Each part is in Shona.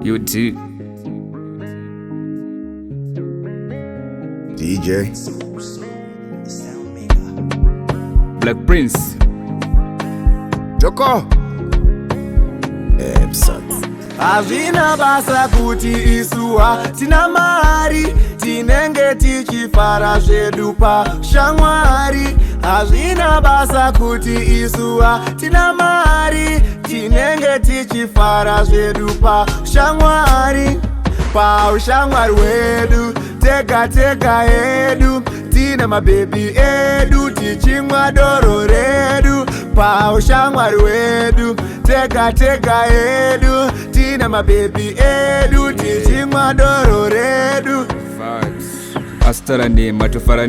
You too. DJ Black Prince Docco Hazvina basa kuti isuwa tina mari tinenge tichifara zvedu pashamwari. Hazvina basa kuti isuwa tina mari tinenge tichifara zvedu pashamwari. Paushamwari hwedu tega tega hedu tina mabebi edu tichimwa doro redu. Paushamwari hwedu tega tega hedu tina mabebi edu tichimwa doro redu. Astara nema tofara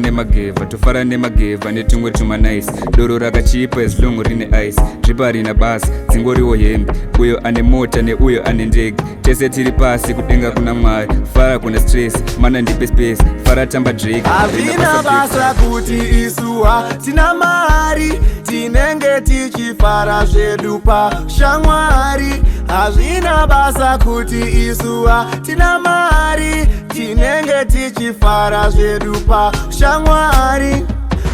nemageva netumwe tuma nice. Doro rakachipa as long rine ice. Dripa rina basi dzingoriwo hembe. Uyo ane mota ne uyo ane ndege. Tese tiri pasi kudenga kuna Mwari. Fara kuna stress mana ndipe space. Fara tamba Drake. Hazvina basa kuti isuwa tina mari tinenge tichifara zvedu pashamwari. Hazvina basa kuti isuwa tina mari tinenge tichifara zvedu pashamwari.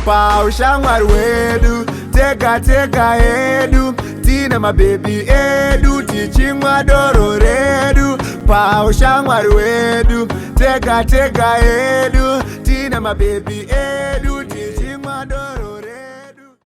Paushamwari hwedu tega tega hedu tina mabebi edu tichimwa doro redu. Paushamwari hwedu tega tega hedu tina mabebi edu